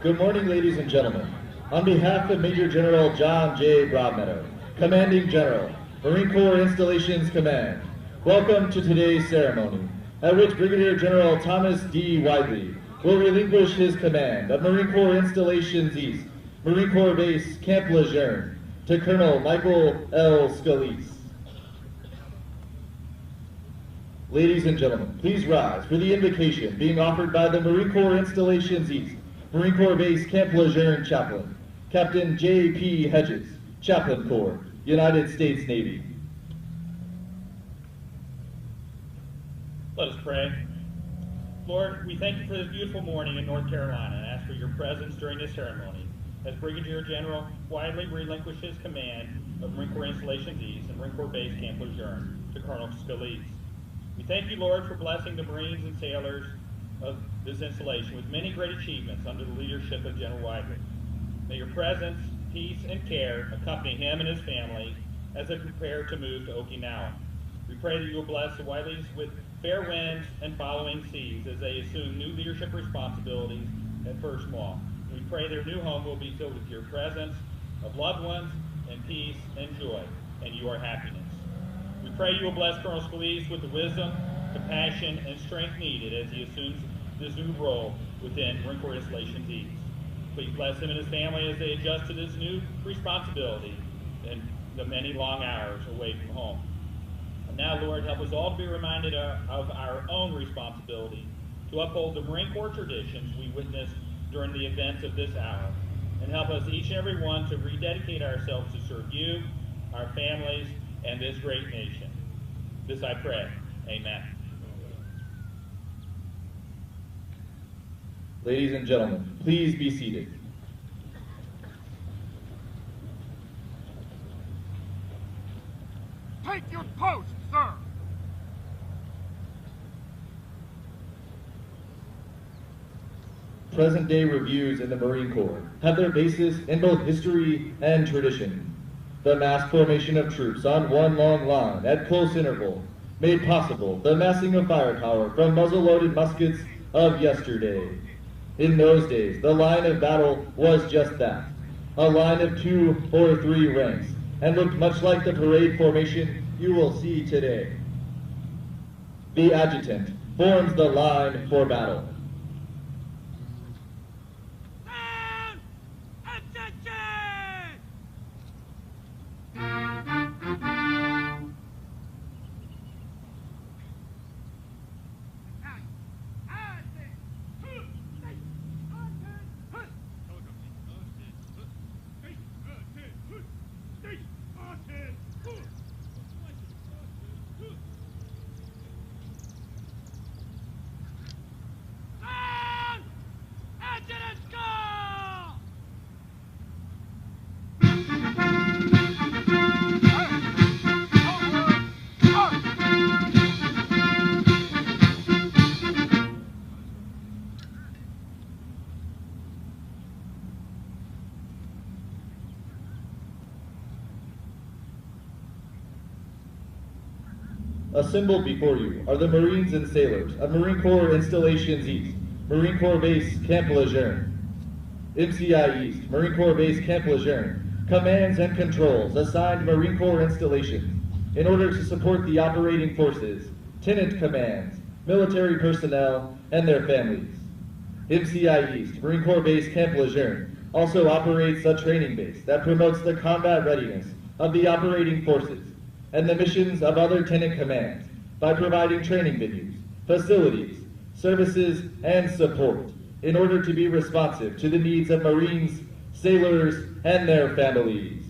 Good morning, ladies and gentlemen. On behalf of Major General John J. Broadmeadow, Commanding General, Marine Corps Installations Command, welcome to today's ceremony, at which Brigadier General Thomas D. Weidley will relinquish his command of Marine Corps Installations East, Marine Corps Base Camp Lejeune, to Colonel Michael L. Scalise. Ladies and gentlemen, please rise for the invocation being offered by the Marine Corps Installations East, Marine Corps Base Camp Lejeune Chaplain, Captain J.P. Hedges, Chaplain Corps, United States Navy. Let us pray. Lord, we thank you for this beautiful morning in North Carolina and ask for your presence during this ceremony as Brigadier General Weidley relinquishes command of Marine Corps Installations East and Marine Corps Base Camp Lejeune to Colonel Scalise. We thank you, Lord, for blessing the Marines and sailors of this installation with many great achievements under the leadership of General Weidley. May your presence, peace, and care accompany him and his family as they prepare to move to Okinawa. We pray that you will bless the Weidleys with fair winds and following seas as they assume new leadership responsibilities at First Law. We pray their new home will be filled with your presence of loved ones and peace and joy and your happiness. We pray you will bless Colonel Scalise with the wisdom, compassion, and strength needed as he assumes this new role within Marine Corps Installations East. Please bless him and his family as they adjust to this new responsibility and the many long hours away from home. And now, Lord, help us all to be reminded of our own responsibility to uphold the Marine Corps traditions we witnessed during the events of this hour, and help us each and every one to rededicate ourselves to serve you, our families, and this great nation. This I pray. Amen. Ladies and gentlemen, please be seated. Take your post, sir! Present-day reviews in the Marine Corps have their basis in both history and tradition. The mass formation of troops on one long line at close interval made possible the massing of firepower from muzzle-loaded muskets of yesterday. In those days, the line of battle was just that, a line of 2 or 3 ranks, and looked much like the parade formation you will see today. The adjutant forms the line for battle. Assembled before you are the Marines and sailors of Marine Corps Installations East, Marine Corps Base Camp Lejeune. MCIEAST, Marine Corps Base Camp Lejeune, commands and controls assigned Marine Corps installations in order to support the operating forces, tenant commands, military personnel, and their families. MCIEAST, Marine Corps Base Camp Lejeune, also operates a training base that promotes the combat readiness of the operating forces and the missions of other tenant commands by providing training venues, facilities, services, and support in order to be responsive to the needs of Marines, sailors, and their families.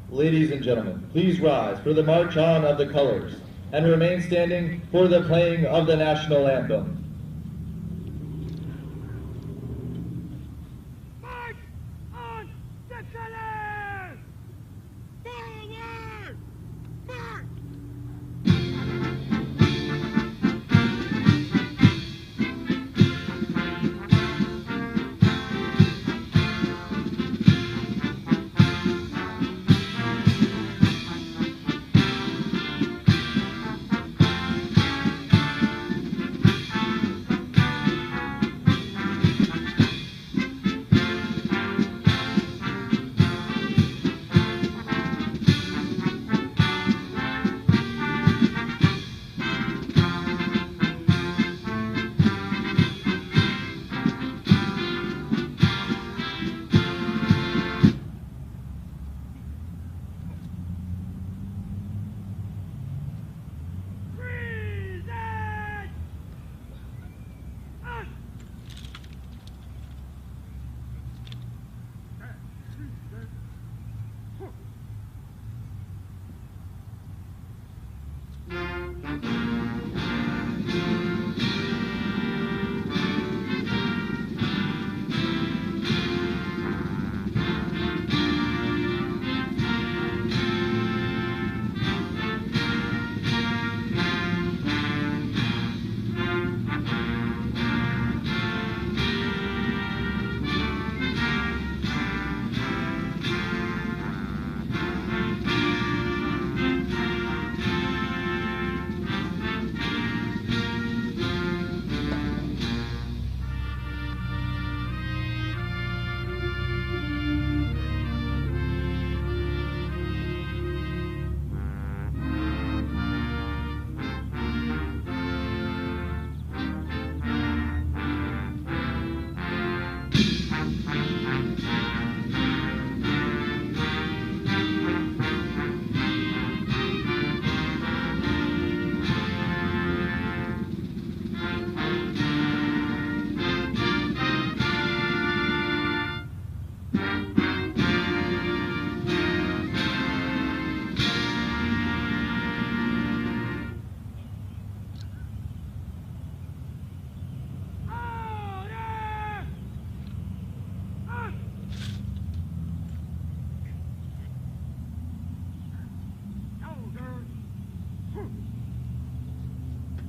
Ladies and gentlemen, please rise for the March On of the Colors and remain standing for the playing of the national anthem. March on the colors! Forward!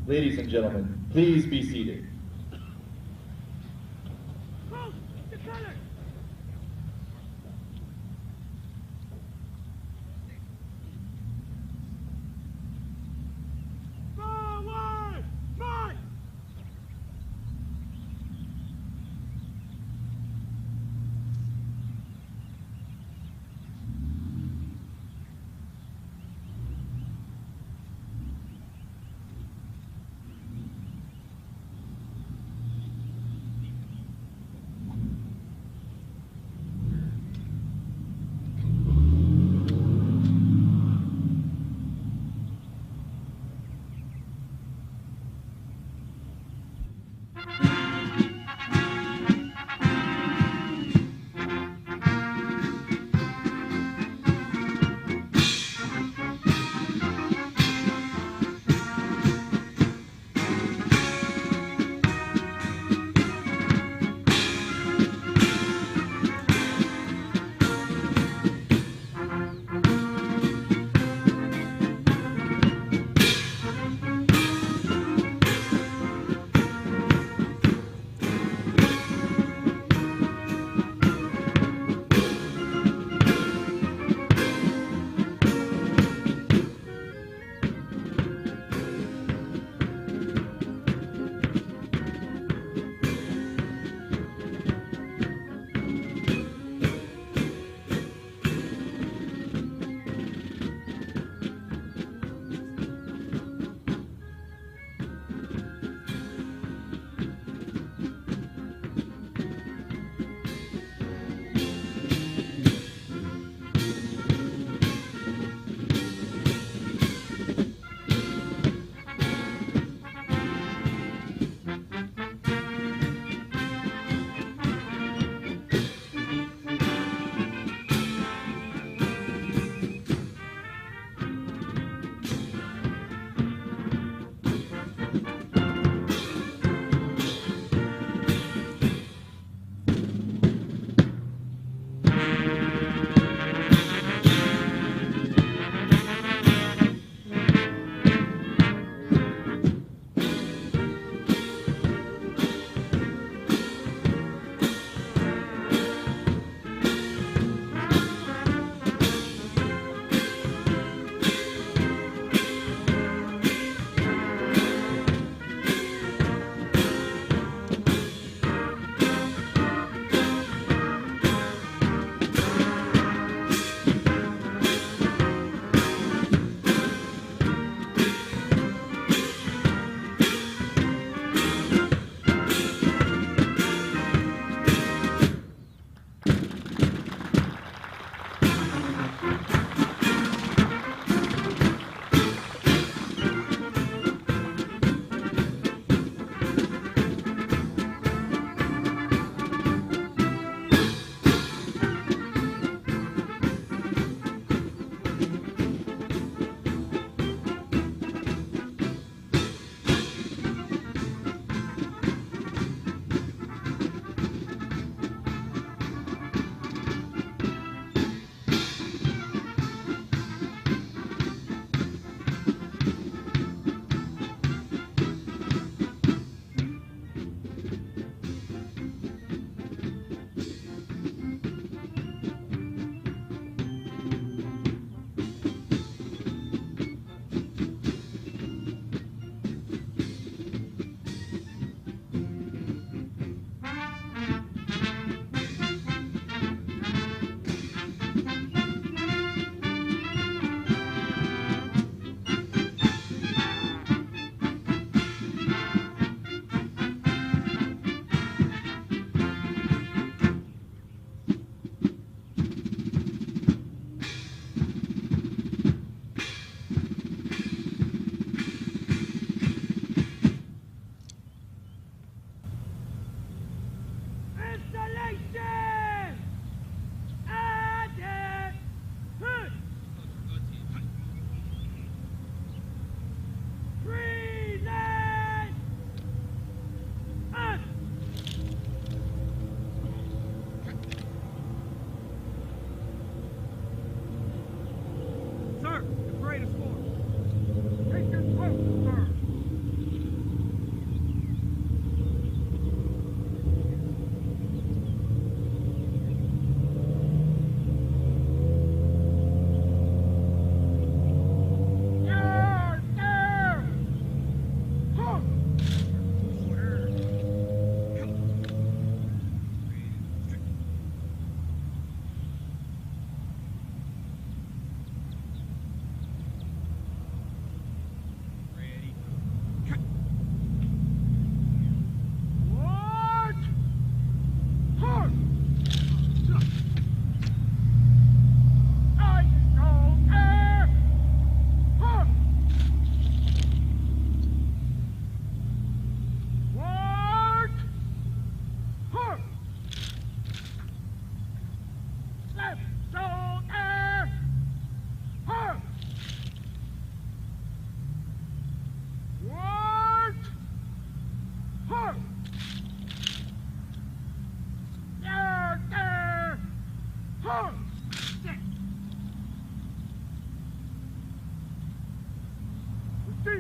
Ladies and gentlemen, please be seated.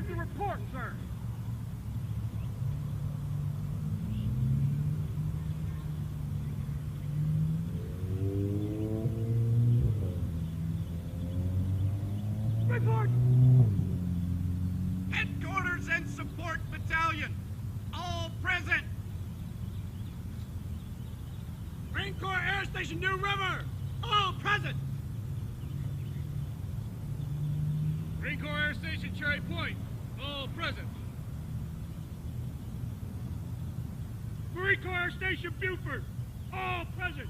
the report, sir. Report! Headquarters and support battalion, all present. Marine Corps Air Station New River, all present. Marine Corps Air Station Cherry Point, all present. Marine Corps Air Station Buford, all present.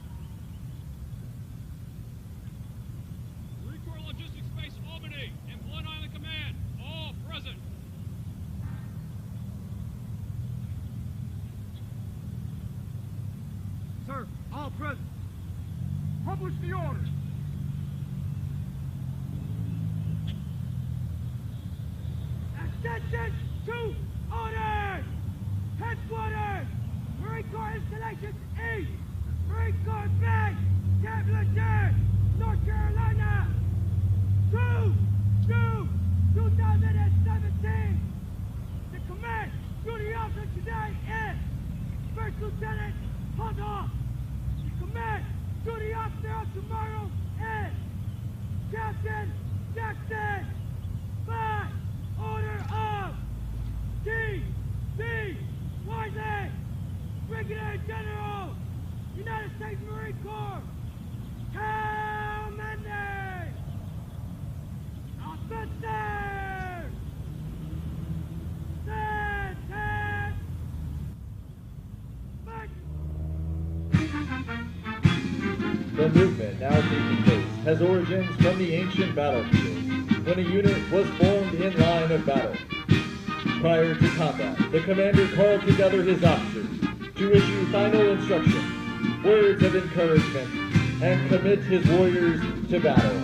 Marine Corps Logistics Base Albany and One Island Command, all present. Sir, all present. Publish the order. Attention to orders! Headquarters! Marine Corps Installations East! Marine Corps Base Camp Lejeune, North Carolina! 2/2/2017! The command duty officer today is First Lieutenant Huddle. The command duty officer of tomorrow is Captain Jackson. By order of T.C. Weidley, Brigadier General, United States Marine Corps, CAMLEJ, officers, stand, back. The movement now taking place has origins from the ancient battlefield, when a unit was formed in line of battle. Prior to combat, the commander called together his officers to issue final instructions, words of encouragement, and commit his warriors to battle.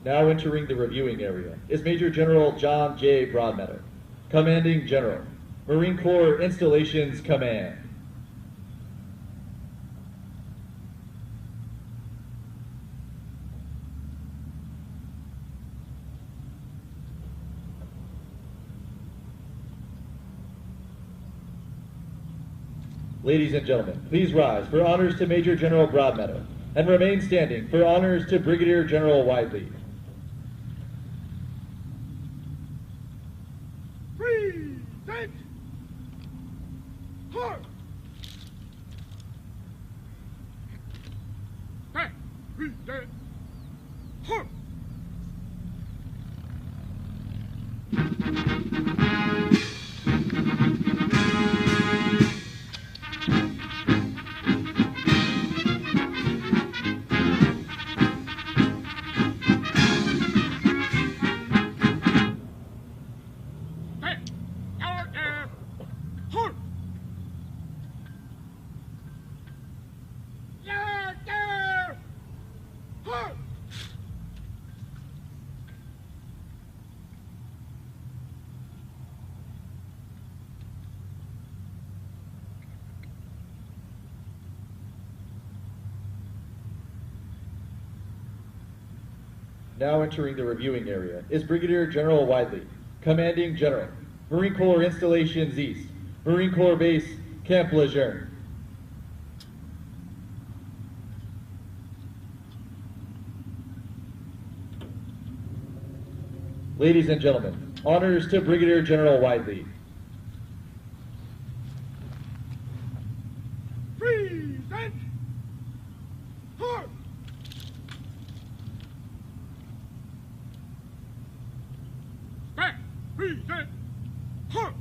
Now entering the reviewing area is Major General John J. Broadmeadow, Commanding General, Marine Corps Installations Command. Ladies and gentlemen, please rise for honors to Major General Broadmeadow and remain standing for honors to Brigadier General Weidley. Present! Halt! Back! Present! Halt! Now entering the reviewing area is Brigadier General Weidley, Commanding General, Marine Corps Installations East, Marine Corps Base Camp Lejeune. Ladies and gentlemen, honors to Brigadier General Weidley. Present! Halt! Stand! Present! Halt!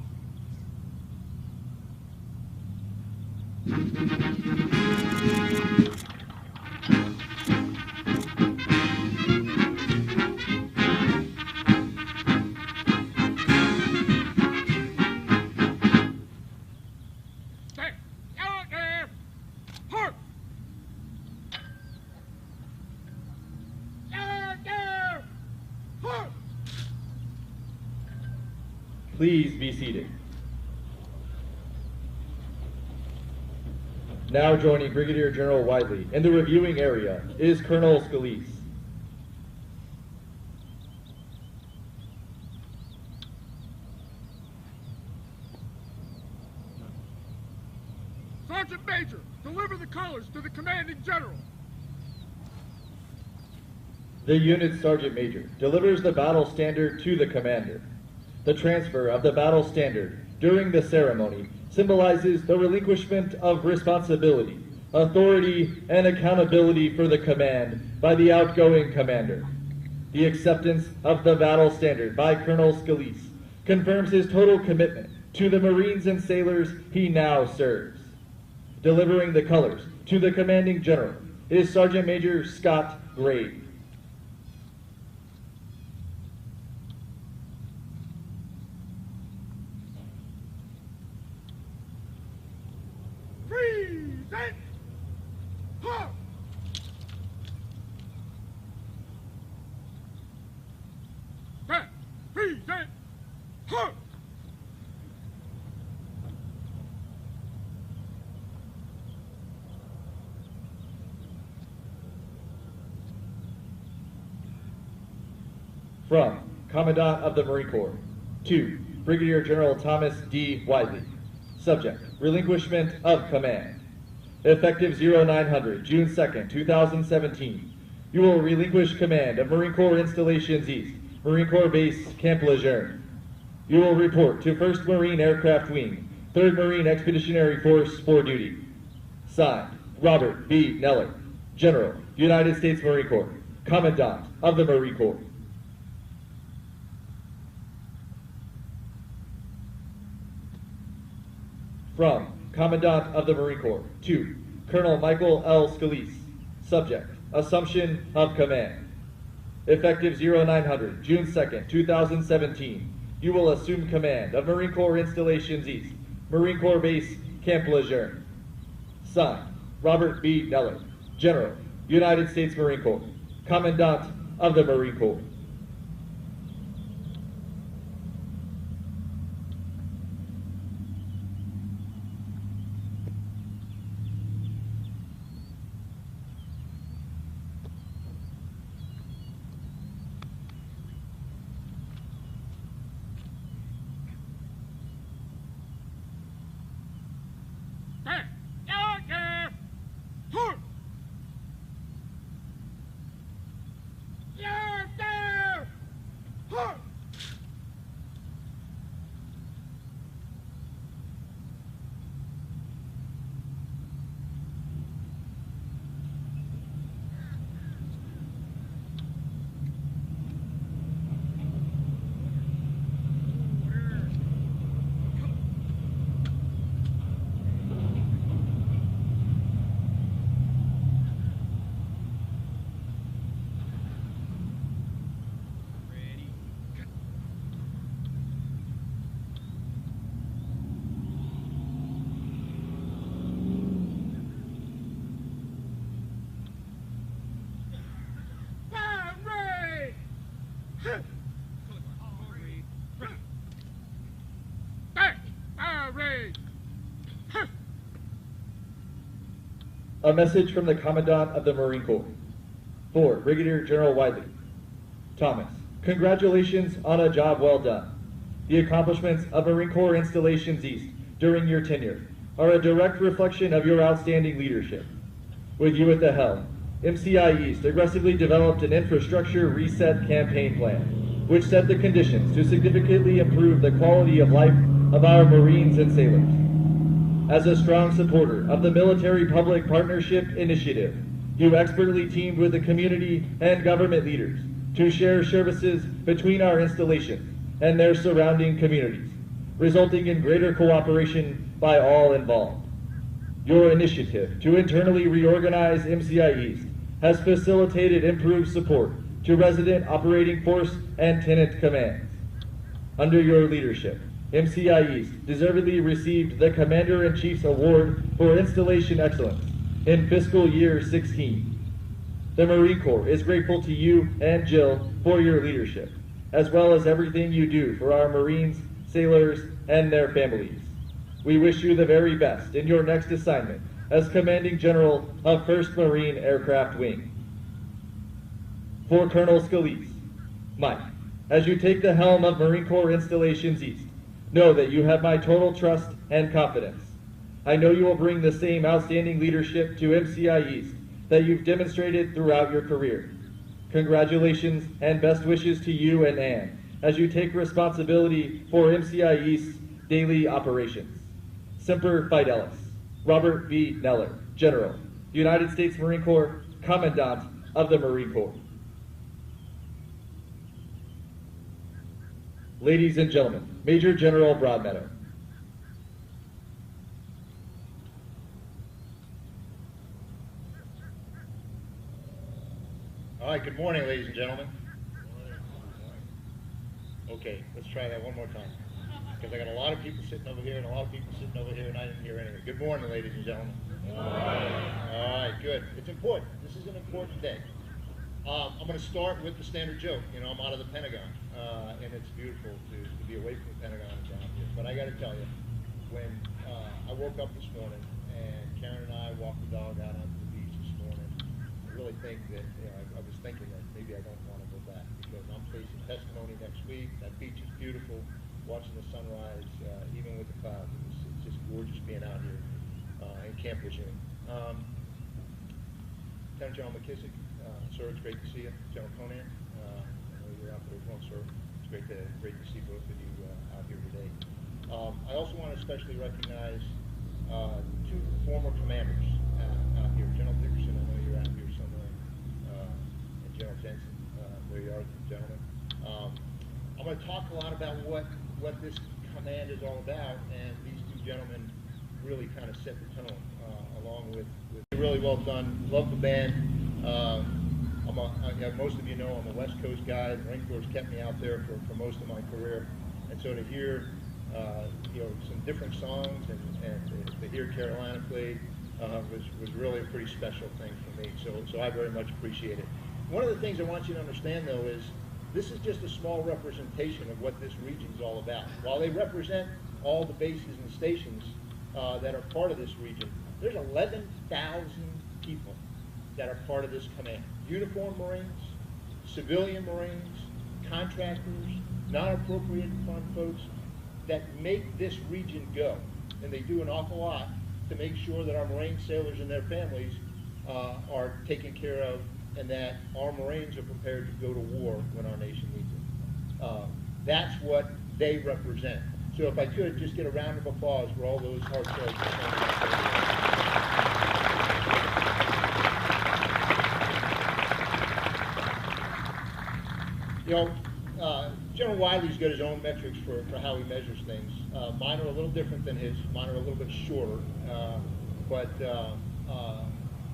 Please be seated. Now joining Brigadier General Weidley in the reviewing area is Colonel Scalise. Sergeant Major, deliver the colors to the Commanding General. The unit Sergeant Major delivers the battle standard to the commander. The transfer of the battle standard during the ceremony symbolizes the relinquishment of responsibility, authority, and accountability for the command by the outgoing commander. The acceptance of the battle standard by Colonel Scalise confirms his total commitment to the Marines and sailors he now serves. Delivering the colors to the Commanding General is Sergeant Major Scott Grade. Present! Halt! Stand! Present! Halt! From Commandant of the Marine Corps to Brigadier General Thomas D. Weidley. Subject, relinquishment of command. Effective 0900, June 2nd, 2017. You will relinquish command of Marine Corps Installations East, Marine Corps Base Camp Lejeune. You will report to 1st Marine Aircraft Wing, 3rd Marine Expeditionary Force for duty. Signed, Robert B. Neller, General, United States Marine Corps, Commandant of the Marine Corps. From Commandant of the Marine Corps to Colonel Michael L. Scalise. Subject, assumption of command. Effective 0900, June 2nd, 2017. You will assume command of Marine Corps Installations East, Marine Corps Base Camp Lejeune. Signed, Robert B. Neller, General, United States Marine Corps, Commandant of the Marine Corps. A message from the Commandant of the Marine Corps. For Brigadier General Weidley. Thomas, congratulations on a job well done. The accomplishments of Marine Corps Installations East during your tenure are a direct reflection of your outstanding leadership. With you at the helm, MCI East aggressively developed an infrastructure reset campaign plan, which set the conditions to significantly improve the quality of life of our Marines and sailors. As a strong supporter of the Military-Public Partnership Initiative, you expertly teamed with the community and government leaders to share services between our installations and their surrounding communities, resulting in greater cooperation by all involved. Your initiative to internally reorganize MCI East has facilitated improved support to resident operating force and tenant commands. Under your leadership, MCI East deservedly received the Commander-in-Chief's Award for Installation Excellence in fiscal year 16. The Marine Corps is grateful to you and Jill for your leadership, as well as everything you do for our Marines, sailors, and their families. We wish you the very best in your next assignment as Commanding General of 1st Marine Aircraft Wing. For Colonel Scalise, Mike, as you take the helm of Marine Corps Installations East, know that you have my total trust and confidence. I know you will bring the same outstanding leadership to MCI East that you've demonstrated throughout your career. Congratulations and best wishes to you and Ann as you take responsibility for MCI East's daily operations. Semper Fidelis, Robert V. Neller, General, United States Marine Corps, Commandant of the Marine Corps. Ladies and gentlemen, Major General Broadmeadow. All right, good morning, ladies and gentlemen. Okay, let's try that one more time, because I got a lot of people sitting over here and a lot of people sitting over here, and I didn't hear anything. Good morning, ladies and gentlemen. All right, good. It's important. This is an important day. I'm going to start with the standard joke. You know, I'm out of the Pentagon, and it's beautiful to be away from the Pentagon and down here. But I got to tell you, when I woke up this morning and Karen and I walked the dog out onto the beach this morning, I really think that, you know, I was thinking that maybe I don't want to go back, because I'm facing testimony next week. That beach is beautiful. Watching the sunrise, even with the clouds, it's just gorgeous being out here in Camp Lejeune. Lieutenant General McKissick, sir, it's great to see you. General Conan, I know you're out there as well, sir. It's great to see both of you out here today. I also want to especially recognize two former commanders out here. General Dickerson, I know you're out here somewhere, and General Jensen, there you are, gentlemen. I'm going to talk a lot about what this command is all about, and these two gentlemen really kind of set the tone, along with really well done. Love the band. Most of you know I'm a West Coast guy. The Marine Corps kept me out there for most of my career, and so to hear some different songs and to hear Carolina played was really a pretty special thing for me. So I very much appreciate it. One of the things I want you to understand, though, is this is just a small representation of what this region is all about. While they represent all the bases and stations that are part of this region, there's 11,000 people that are part of this command. Uniformed Marines, civilian Marines, contractors, non-appropriated fund folks that make this region go. And they do an awful lot to make sure that our Marine sailors and their families are taken care of, and that our Marines are prepared to go to war when our nation needs it. That's what they represent. So if I could, just get a round of applause for all those hard soldiers. You know, General Weidley's got his own metrics for how he measures things. Mine are a little different than his. Mine are a little bit shorter, but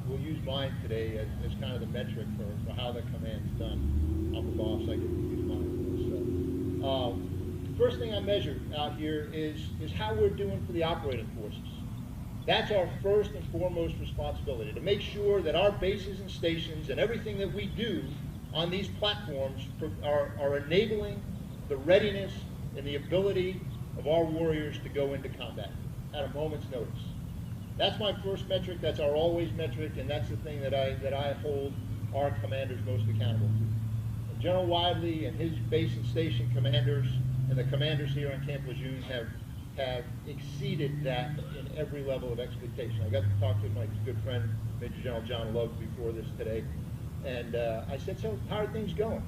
we'll use mine today as kind of the metric for how the command's done. I'm the boss, I get to use mine. So, first thing I measure out here is how we're doing for the operating forces. That's our first and foremost responsibility, to make sure that our bases and stations and everything that we do on these platforms are enabling the readiness and the ability of our warriors to go into combat at a moment's notice. That's my first metric. That's our always metric, and that's the thing that I hold our commanders most accountable to. General Weidley and his base and station commanders and the commanders here on Camp Lejeune have exceeded that in every level of expectation. I got to talk to my good friend, Major General John Love, before this today, and I said, so how are things going?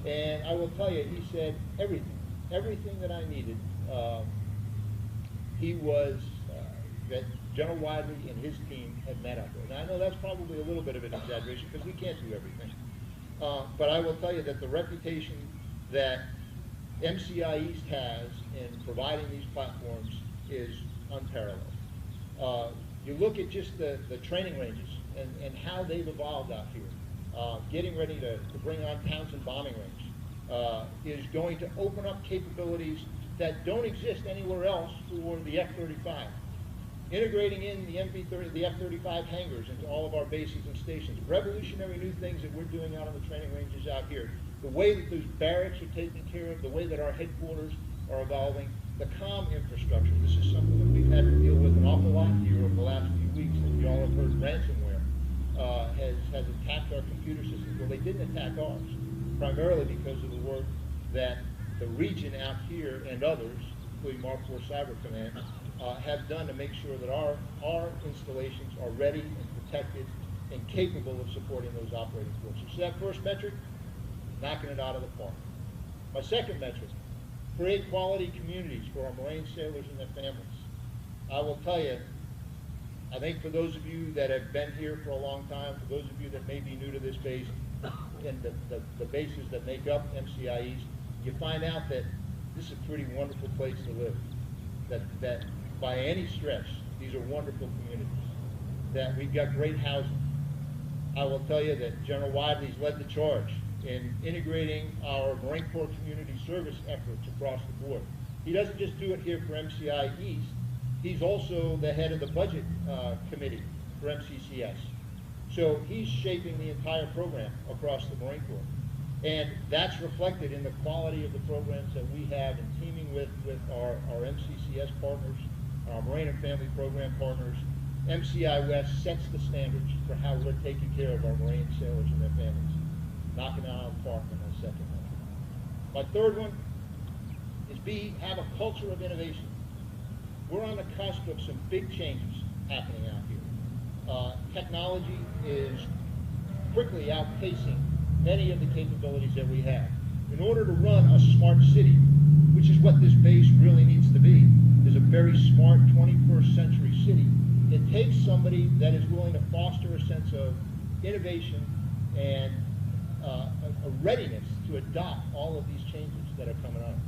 And I will tell you, he said everything that I needed. That General Weidley and his team had met up with. And I know that's probably a little bit of an exaggeration because we can't do everything. But I will tell you that the reputation that MCIEAST has in providing these platforms is unparalleled. You look at just the training ranges and how they've evolved out here. Getting ready to bring on Townsend Bombing Range is going to open up capabilities that don't exist anywhere else for the F-35. Integrating in the F-35 hangars into all of our bases and stations. Revolutionary new things that we're doing out on the training ranges out here. The way that those barracks are taken care of, the way that our headquarters are evolving, the comm infrastructure. This is something that we've had to deal with an awful lot here over the last few weeks. And you all have heard ransomware has attacked our computer systems. Well, they didn't attack ours, primarily because of the work that the region out here and others, including Mark IV Cyber Command, have done to make sure that our installations are ready and protected and capable of supporting those operating forces. So that first metric, knocking it out of the park. My second metric, create quality communities for our Marine sailors and their families. I will tell you, I think for those of you that have been here for a long time, for those of you that may be new to this base and the bases that make up MCIEAST, you find out that this is a pretty wonderful place to live. That by any stretch, these are wonderful communities. That we've got great housing. I will tell you that General Weidley's led the charge in integrating our Marine Corps community service efforts across the board. He doesn't just do it here for MCIEAST, he's also the head of the budget committee for MCCS. So he's shaping the entire program across the Marine Corps. And that's reflected in the quality of the programs that we have in teaming with our MCCS partners, our Marine and Family Program partners. MCIEAST sets the standards for how we're taking care of our Marine sailors and their families. Knocking it out of the park on that second one. My third one is have a culture of innovation. We're on the cusp of some big changes happening out here. Technology is quickly outpacing many of the capabilities that we have. In order to run a smart city, which is what this base really needs to be, is a very smart 21st century city, it takes somebody that is willing to foster a sense of innovation and a readiness to adopt all of these changes that are coming on.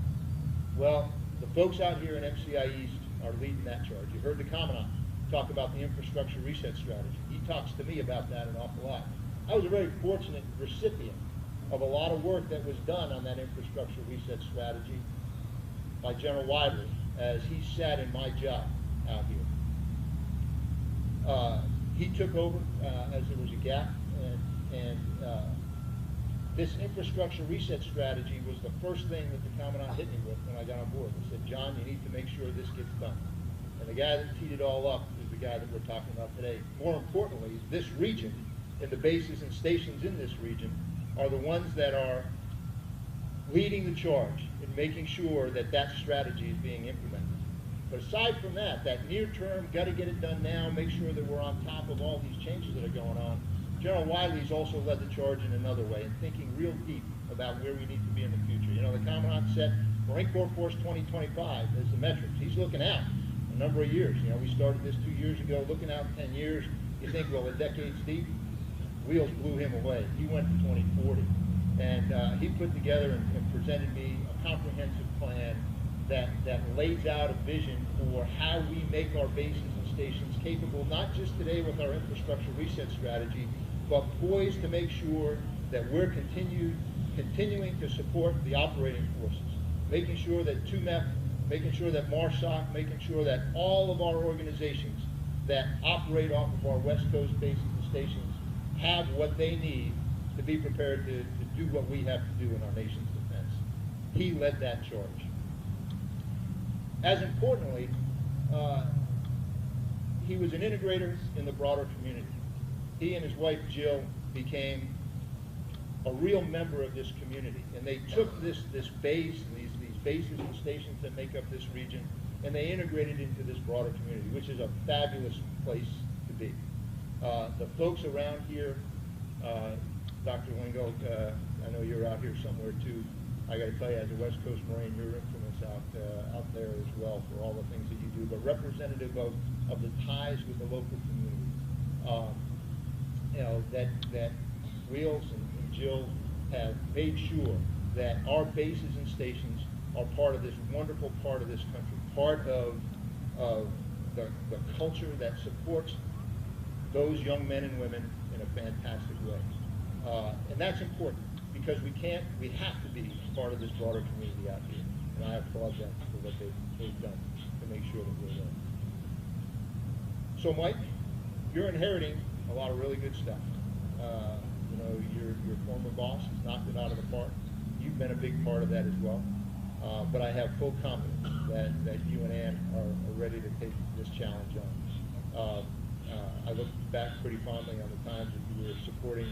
Well, the folks out here in MCIEAST are leading that charge. You heard the Commandant talk about the infrastructure reset strategy. He talks to me about that an awful lot. I was a very fortunate recipient of a lot of work that was done on that infrastructure reset strategy by General Weidley as he sat in my job out here. He took over as there was a gap, and this infrastructure reset strategy was the first thing that the Commandant hit me with when I got on board. He said, John, you need to make sure this gets done. And the guy that teed it all up is the guy that we're talking about today. More importantly, this region and the bases and stations in this region are the ones that are leading the charge in making sure that that strategy is being implemented. But aside from that, that near term, got to get it done now, make sure that we're on top of all these changes that are going on. General Weidley's also led the charge in another way, and thinking real deep about where we need to be in the future. You know, the Commandant set Marine Corps Force 2025 as the metrics. He's looking out a number of years. You know, we started this 2 years ago, looking out 10 years. You think, well, a decade's deep. Wheels blew him away. He went to 2040. And he put together and presented me a comprehensive plan that lays out a vision for how we make our bases and stations capable, not just today with our infrastructure reset strategy, but poised to make sure that we're continuing to support the operating forces, making sure that TUMEP, making sure that MARSOC, making sure that all of our organizations that operate off of our West Coast bases and stations have what they need to be prepared to do what we have to do in our nation's defense. He led that charge. As importantly, he was an integrator in the broader community. He and his wife Jill became a real member of this community. And they took this base and these bases and stations that make up this region, and they integrated into this broader community, which is a fabulous place to be. The folks around here, Dr. Wingo, I know you're out here somewhere too. I got to tell you, as a West Coast Marine, you're infamous out there as well for all the things that you do, but representative of the ties with the local community. You know, that Wheels and Jill have made sure that our bases and stations are part of this wonderful part of this country, part of the culture that supports those young men and women in a fantastic way. And that's important because we have to be part of this broader community out here. And I applaud them for what they've done to make sure that we're there. So Mike, you're inheriting a lot of really good stuff. You know, your former boss has knocked it out of the park. You've been a big part of that as well. But I have full confidence that you and Ann are ready to take this challenge on. I look back pretty fondly on the times that you were supporting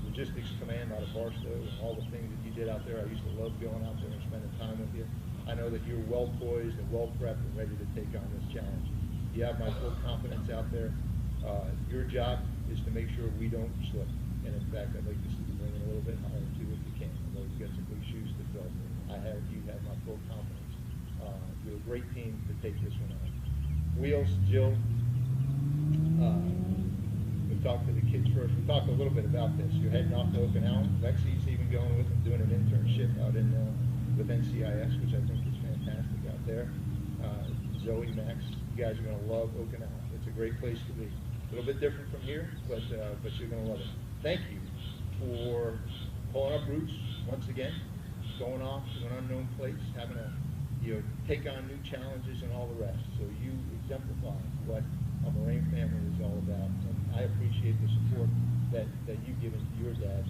Logistics Command out of Barstow and all the things that you did out there. I used to love going out there and spending time with you. I know that you're well poised and well prepped and ready to take on this challenge. You have my full confidence out there. Your job is to make sure we don't slip. And in fact, I'd like to see you bring it a little bit higher too if you can. I know you've got some big shoes to fill. You have my full confidence. You're a great team to take this one on. Wheels, Jill, we talked to the kids first. We talked a little bit about this. You're heading off to Okinawa. Lexi's even going with them, doing an internship out in with MCIEAST, which I think is fantastic out there. Zoe, Max, you guys are going to love Okinawa. It's a great place to be. A little bit different from here, but you're going to love it. Thank you for pulling up roots once again, going off to an unknown place, having to take on new challenges and all the rest. So you exemplify what a Marine family is all about. And I appreciate the support that you've given to your dad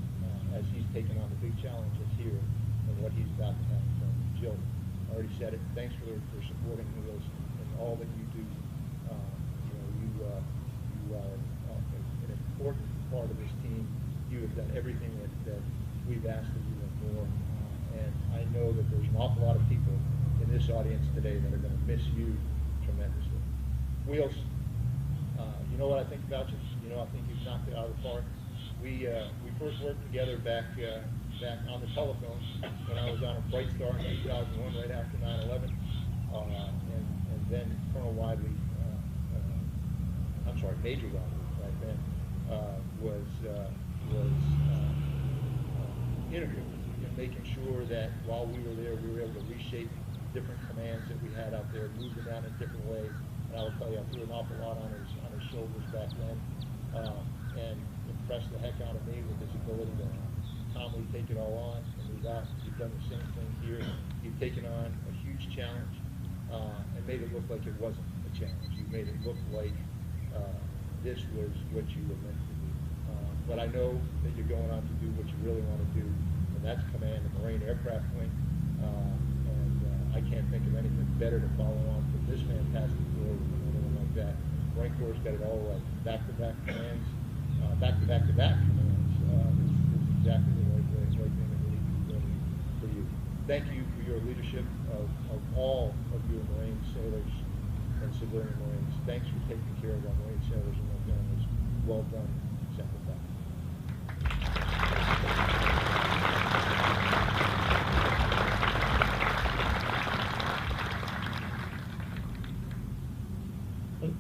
as he's taken on the big challenge that's here and what he's about to have from Jill. I already said it. Thanks for supporting Wheels and all that you do. You are an important part of this team. You have done everything that we've asked of you and more. And I know that there's an awful lot of people in this audience today that are going to miss you tremendously. Wheels, you know what I think about you? You know, I think you've knocked it out of the park. We first worked together back on the telephone when I was on a Bright Star in 2001, right after 9/11, and then Colonel Weidley, Major Weidley back then, was interviewing and making sure that while we were there, we were able to reshape different commands that we had out there, move them out in different ways. And I will tell you, I threw an awful lot on his shoulders back then, and impressed the heck out of me with his ability to calmly take it all on and move out. You've done the same thing here. You've taken on a huge challenge and made it look like it wasn't a challenge. You made it look like this was what you were meant to do. But I know that you're going on to do what you really want to do, and that's command the Marine Aircraft Wing. I can't think of anything better to follow on from this fantastic career with anyone like that. Marine Corps has got it all right. Back-to-back commands, back-to-back-to-back commands is exactly the right thing that we need to be doing for you. Thank you for your leadership of all of your Marine sailors and civilian Marines. Thanks for taking care of our Marine sailors and their families. Well done. Exemplify.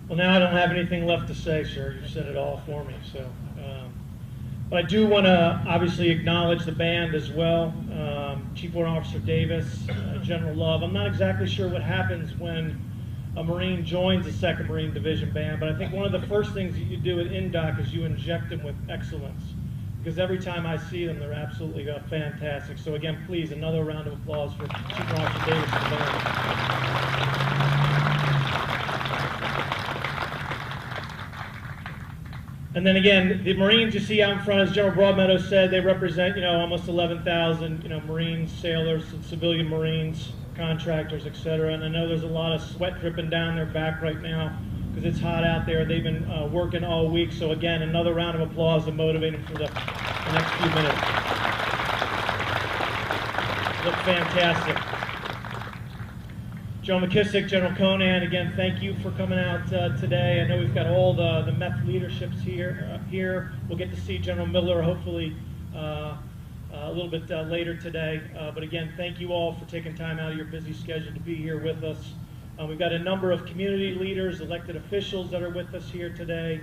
Well, now I don't have anything left to say, sir. You've said it all for me. So, but I do want to obviously acknowledge the band as well. Chief Warrant Officer Davis, General Love. I'm not exactly sure what happens when a Marine joins the 2nd Marine Division Band, but I think one of the first things that you do at INDOC is you inject them with excellence. Because every time I see them, they're absolutely fantastic. So again, please, another round of applause for Chief Warrant Officer Davis and the band. And then again, the Marines you see out in front, as General Broadmeadow said, they represent, almost 11,000, Marines, sailors, civilian Marines, contractors, etc. And I know there's a lot of sweat dripping down their back right now because it's hot out there. They've been working all week. So again, another round of applause to motivate them for the next few minutes. Look fantastic. General McKissick, General Conan, again, thank you for coming out today. I know we've got all the MEF leaderships here. We'll get to see General Miller hopefully a little bit later today. But again, thank you all for taking time out of your busy schedule to be here with us. We've got a number of community leaders, elected officials that are with us here today.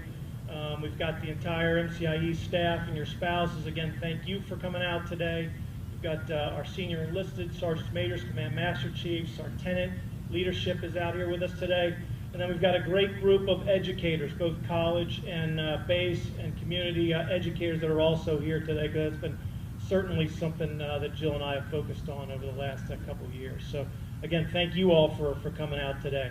We've got the entire MCIE staff and your spouses. Again, thank you for coming out today. We've got our senior enlisted, sergeants majors, command master chiefs, our tenant leadership is out here with us today. And then we've got a great group of educators, both college and base and community educators that are also here today, because it's been certainly something that Jill and I have focused on over the last couple of years. So again, thank you all for coming out today.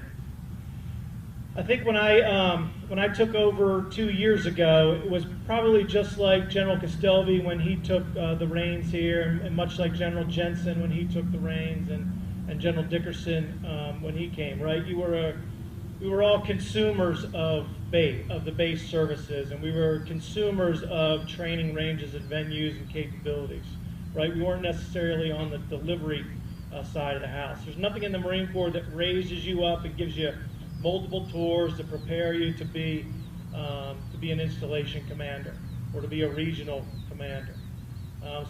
I think when I took over 2 years ago, it was probably just like General Castelvi when he took the reins here, and much like General Jensen when he took the reins, and General Dickerson when he came. Right? We were all consumers of the base services, and we were consumers of training ranges and venues and capabilities. Right? We weren't necessarily on the delivery side of the house. There's nothing in the Marine Corps that raises you up and gives you multiple tours to prepare you to be an installation commander or to be a regional commander.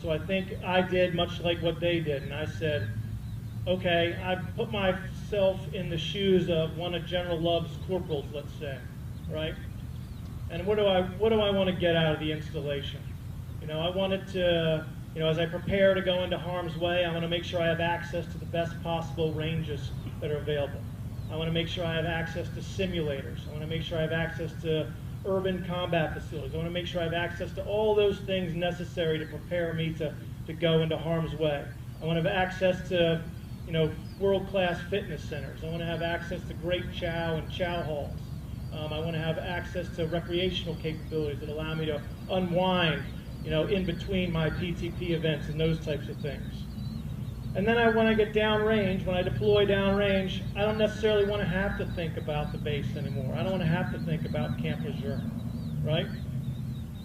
So I think I did much like what they did, and I said, okay, I put myself in the shoes of one of General Love's corporals, let's say, right? And what do I want to get out of the installation? You know, I wanted to, you know, as I prepare to go into harm's way, I want to make sure I have access to the best possible ranges that are available. I want to make sure I have access to simulators. I want to make sure I have access to urban combat facilities. I want to make sure I have access to all those things necessary to prepare me to go into harm's way. I want to have access to, you know, world-class fitness centers. I want to have access to great chow and chow halls. I want to have access to recreational capabilities that allow me to unwind, you know, in between my PTP events and those types of things. And then when I get downrange, when I deploy downrange, I don't necessarily want to have to think about the base anymore. I don't want to have to think about Camp Lejeune, right?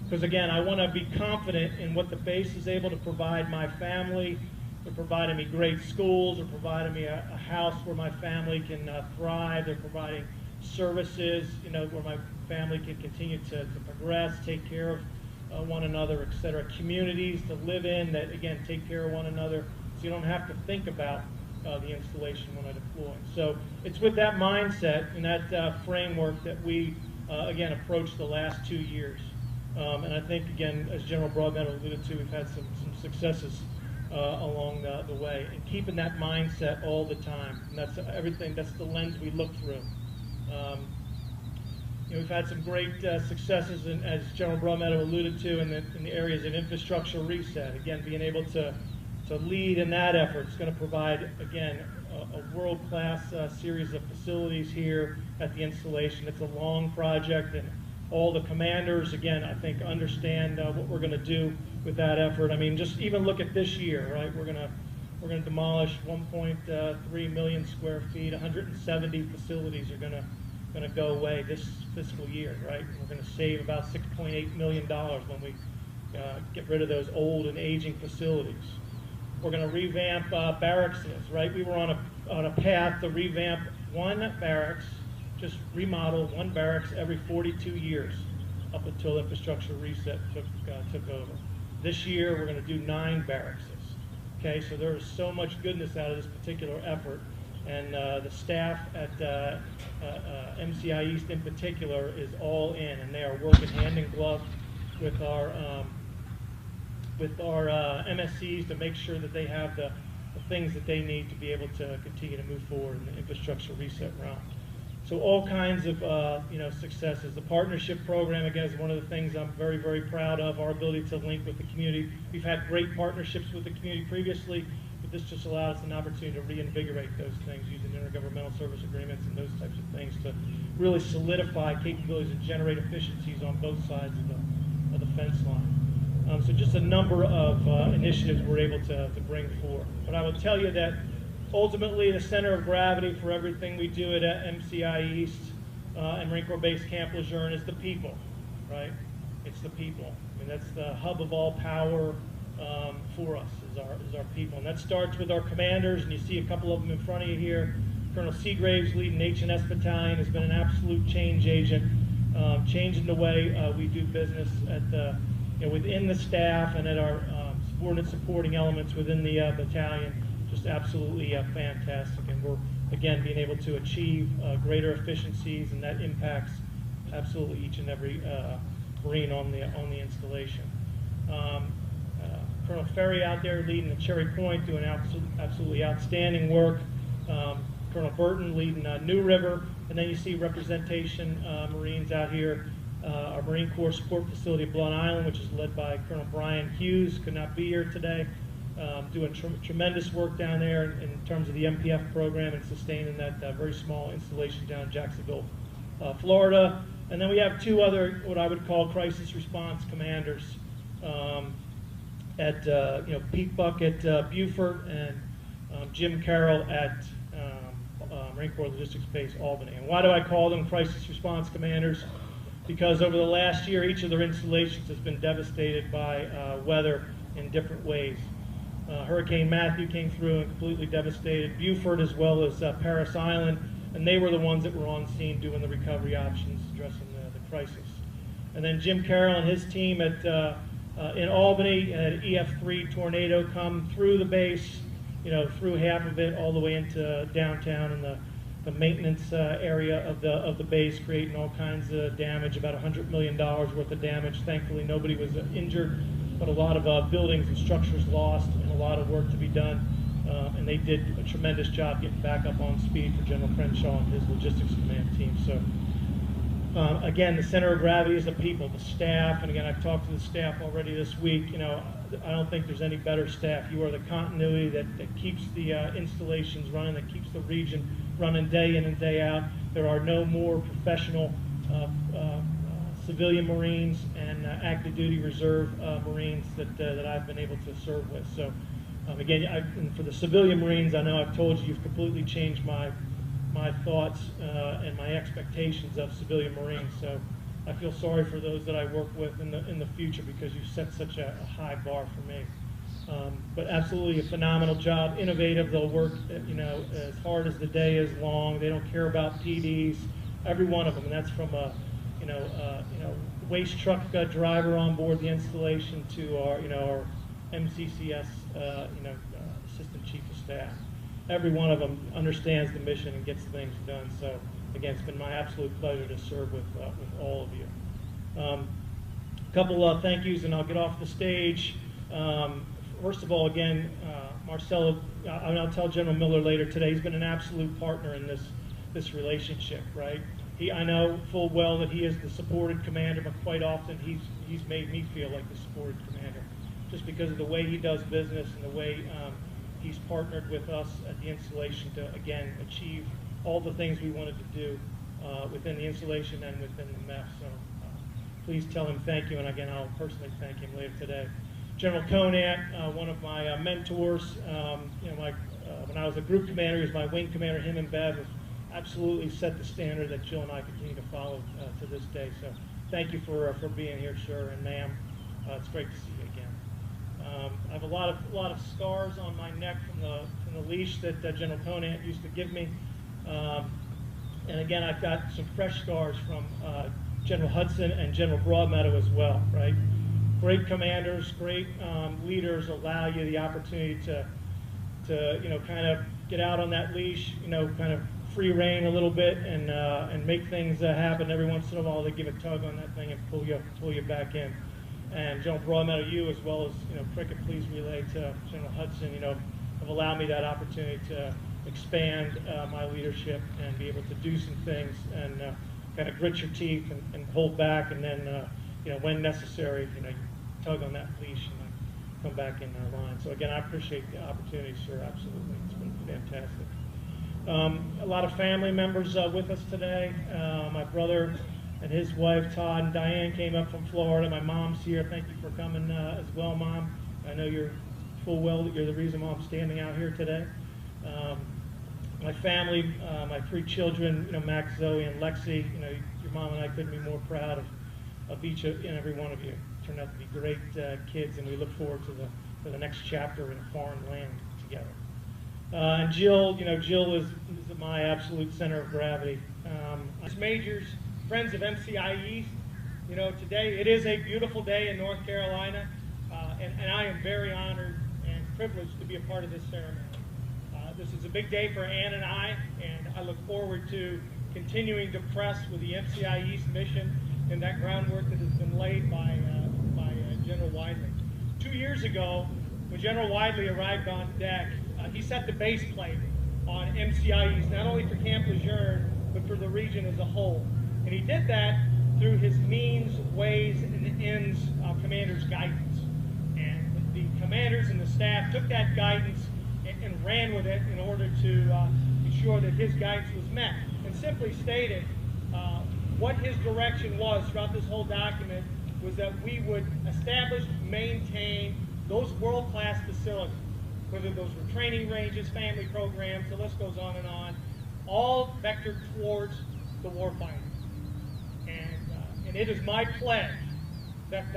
Because again, I want to be confident in what the base is able to provide my family. They're providing me great schools. They're providing me a house where my family can thrive. They're providing services, you know, where my family can continue to progress, take care of one another, etc. Communities to live in that, again, take care of one another. So you don't have to think about the installation when I deploy. So it's with that mindset and that framework that we, again, approached the last 2 years. And I think, again, as General Broadmeadow alluded to, we've had some successes along the way. And keeping that mindset all the time. And that's everything, that's the lens we look through. You know, we've had some great successes, as General Broadmeadow alluded to, in the areas of infrastructure reset. Again, being able to lead in that effort is going to provide, again, a world-class series of facilities here at the installation. It's a long project, and all the commanders, again, I think understand what we're going to do with that effort. I mean, just even look at this year, right? We're going to demolish 1.3 million square feet. 170 facilities are going to go away this fiscal year, right? We're going to save about $6.8 million when we get rid of those old and aging facilities. We're going to revamp barracks, right? We were on a path to revamp one barracks, just remodel one barracks every 42 years up until infrastructure reset took over. This year, we're going to do 9 barracks. Okay, so there is so much goodness out of this particular effort, and the staff at MCIEAST in particular is all in, and they are working hand in glove with our MSCs to make sure that they have the things that they need to be able to continue to move forward in the infrastructure reset realm. So all kinds of you know, successes. The partnership program, again, is one of the things I'm very, very proud of, our ability to link with the community. We've had great partnerships with the community previously, but this just allowed us an opportunity to reinvigorate those things using intergovernmental service agreements and those types of things to really solidify capabilities and generate efficiencies on both sides of the fence line. So just a number of initiatives we're able to bring forward. But I will tell you that ultimately the center of gravity for everything we do at MCIEAST and Marine Corps Base Camp Lejeune is the people, right? It's the people. I mean, that's the hub of all power for us. is our people. And that starts with our commanders, and you see a couple of them in front of you here. Colonel Seagraves, leading H&S Battalion, has been an absolute change agent, changing the way we do business at the, within the staff and at our subordinate supporting elements within the battalion. Just absolutely fantastic, and we're again being able to achieve greater efficiencies, and that impacts absolutely each and every Marine on the installation. Colonel Ferry out there leading the Cherry Point, doing absolutely outstanding work. Colonel Burton leading New River, and then you see representation Marines out here. Our Marine Corps support facility at Blount Island, which is led by Colonel Brian Hughes, could not be here today, doing tremendous work down there in terms of the MPF program and sustaining that very small installation down in Jacksonville, Florida. And then we have two other, what I would call crisis response commanders at Pete Buck at Beaufort and Jim Carroll at Marine Corps Logistics Base Albany. And why do I call them crisis response commanders? Because over the last year, each of their installations has been devastated by weather in different ways. Hurricane Matthew came through and completely devastated Beaufort as well as Parris Island, and they were the ones that were on scene doing the recovery options, addressing the crisis. And then Jim Carroll and his team at in Albany had EF3 tornado come through the base, through half of it all the way into downtown and the maintenance area of the base, creating all kinds of damage, about $100 million worth of damage. Thankfully, nobody was injured, but a lot of buildings and structures lost and a lot of work to be done. And they did a tremendous job getting back up on speed for General Crenshaw and his logistics command team. So again, the center of gravity is the people, the staff. And again, I've talked to the staff already this week. I don't think there's any better staff. You are the continuity that keeps the installations running, that keeps the region running day in and day out. There are no more professional civilian Marines and active duty reserve Marines that I've been able to serve with. So again, and for the civilian Marines, I know I've told you you've completely changed my thoughts and my expectations of civilian Marines. So I feel sorry for those that I work with in the future, because you've set such a high bar for me. But absolutely a phenomenal job, innovative. They'll work, as hard as the day is long. They don't care about PDs, every one of them. And that's from a, waste truck driver on board the installation to our, our MCCS, assistant chief of staff. Every one of them understands the mission and gets things done. So again, it's been my absolute pleasure to serve with all of you. A couple of thank yous, and I'll get off the stage. First of all, again, Marcelo, I'll tell General Miller later today, he's been an absolute partner in this relationship, right? I know full well that he is the supported commander, but quite often he's made me feel like the supported commander, just because of the way he does business and the way he's partnered with us at the installation to, again, achieve all the things we wanted to do within the installation and within the MEF. So please tell him thank you, and again, I'll personally thank him later today. General Conant, one of my mentors, when I was a group commander, he was my wing commander. Him and Bev have absolutely set the standard that Jill and I continue to follow to this day. So thank you for being here, sir, and ma'am. It's great to see you again. I have a lot of scars on my neck from the leash that General Conant used to give me, and again, I've got some fresh scars from General Hudson and General Broadmeadow as well. Right, great commanders, great leaders allow you the opportunity to kind of get out on that leash, kind of free rein a little bit and make things happen. Every once in a while, they give a tug on that thing and pull you back in. And General Broadmeadow, you as well as Cricket, please relay to General Hudson. Have allowed me that opportunity to expand my leadership and be able to do some things and kind of grit your teeth and hold back, and then when necessary, you tug on that leash and come back in our line. So again, I appreciate the opportunity, sir. Absolutely, it's been fantastic. A lot of family members with us today. My brother and his wife, Todd and Diane, came up from Florida. My mom's here. Thank you for coming as well, Mom. I know you're full well that you're the reason why I'm standing out here today. My family, my 3 children, Max, Zoe, and Lexi. Your mom and I couldn't be more proud of each and every one of you. Turned out to be great kids, and we look forward to the for the next chapter in a foreign land together. And Jill, Jill is my absolute center of gravity. As majors, friends of MCIEAST, today it is a beautiful day in North Carolina, and I am very honored and privileged to be a part of this ceremony. This is a big day for Ann and I look forward to continuing to press with the MCIEAST mission and that groundwork that has been laid by General Weidley. 2 years ago, when General Weidley arrived on deck, he set the base plate on MCIEAST, not only for Camp Lejeune, but for the region as a whole. And he did that through his means, ways, and ends commander's guidance. And the commanders and the staff took that guidance and ran with it in order to ensure that his guidance was met. And simply stated, what his direction was throughout this whole document was that we would establish, maintain those world-class facilities, whether those were training ranges, family programs, the list goes on, all vectored towards the warfighter. And it is my pledge that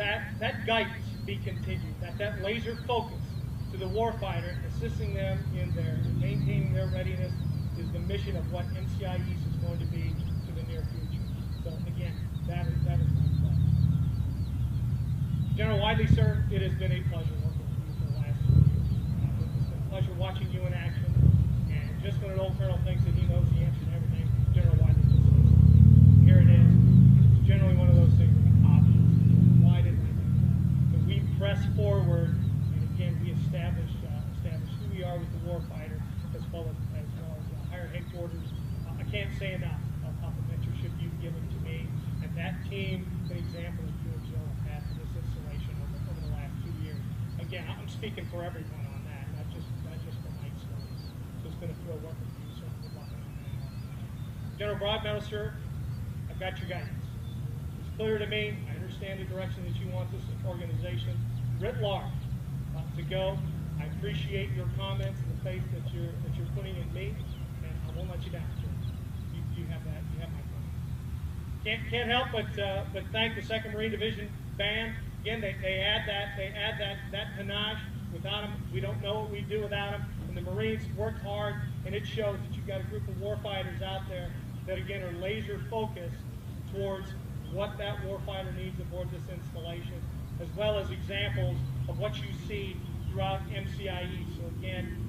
guidance be continued, that laser focus to the warfighter, assisting them in maintaining their readiness is the mission of what MCIEAST is going to be to the near future. So again, that is my pledge. General Weidley, sir, it has been a pleasure working with you for the last 2 years. It's been a pleasure watching you in action. And just when an old colonel thinks that he knows the answer to everything, General Weidley just says, here it is. It's generally one of those things that are obvious. Why didn't I do that? But we press forward, and again, we establish who we are with the warfighter, as well as higher headquarters. I can't say enough about the mentorship you've given to me, and that team, the example of you and Jill have had for this installation over the last 2 years. Again, I'm speaking for everyone on that, not just for my stories. So it's been a thrill working with you, so good luck. General Broadmeadow, sir, I've got your guidance. It's clear to me. I understand the direction that you want this organization writ large to go. I appreciate your comments and the faith that you're putting in me, and I won't let you down, sir. You have that. You have my comment. Can't help but thank the 2nd Marine Division Band. Again, they add that panache. Without them, we don't know what we do without them. And the Marines worked hard, and it shows that you've got a group of warfighters out there that again are laser focused towards what that warfighter needs aboard this installation, as well as examples of what you see throughout MCIE. So again,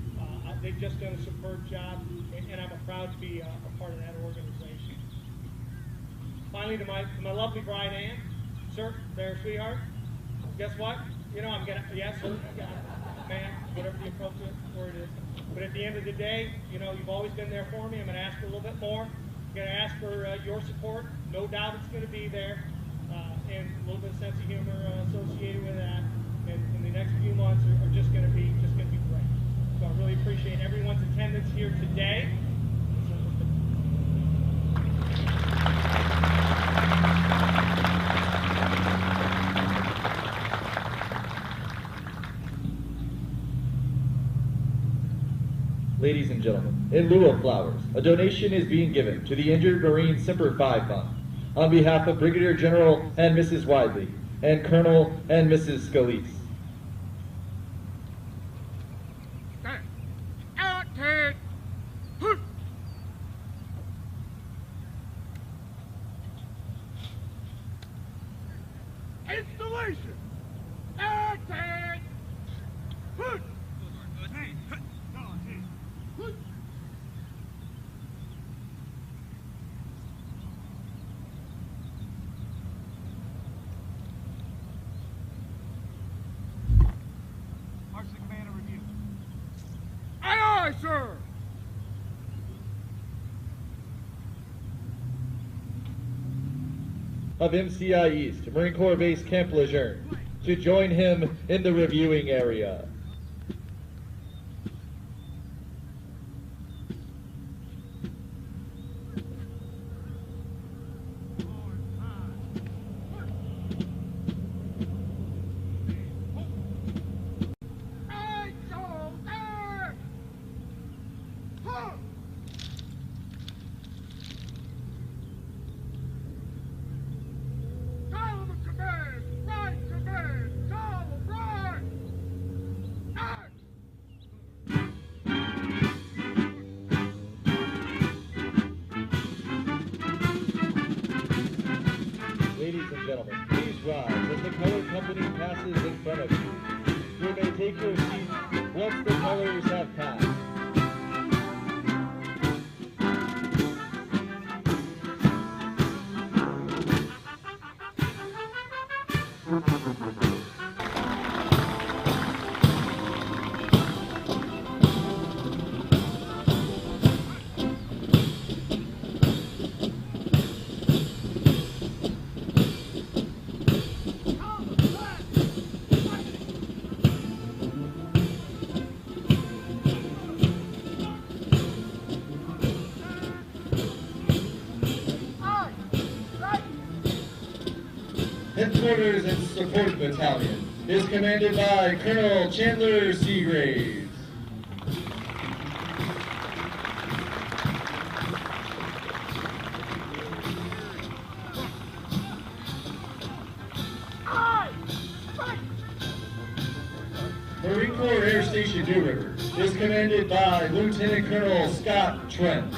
they've just done a superb job, and I'm proud to be a part of that organization. Finally, to my lovely bride, Ann. Sir, there, sweetheart. Guess what? I'm gonna, yes, sir, man, whatever the appropriate word is. But at the end of the day, you've always been there for me. I'm gonna ask for a little bit more. I'm gonna ask for your support. No doubt it's gonna be there, and a little bit of sense of humor associated with that. And the next few months are just gonna be great. So I really appreciate everyone's attendance here today. Ladies and gentlemen, in lieu of flowers, a donation is being given to the Injured Marine Semper Fi Fund on behalf of Brigadier General and Mrs. Weidley and Colonel and Mrs. Scalise. Installation! Active! Put! Aye, sir! Of MCIEAST, Marine Corps Base Camp Lejeune, to join him in the reviewing area. Company passes in front of you. You may take your seat once the colors have passed. Headquarters and Support Battalion is commanded by Colonel Chandler Seagraves. Marine Corps Air Station New River is commanded by Lieutenant Colonel Scott Trent.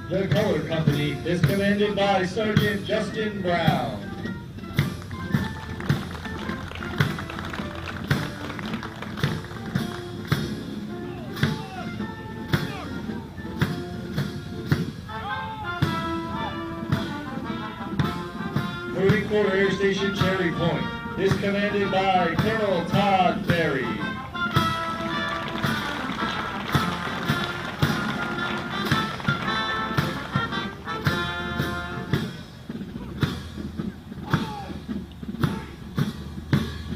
The Color Company is commanded by Sergeant Justin Brown. Marine Corps Air Station Cherry Point is commanded by Colonel Todd Berry.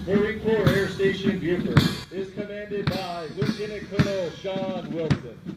Marine Corps Air Station Buford is commanded by Lieutenant Colonel Sean Wilson.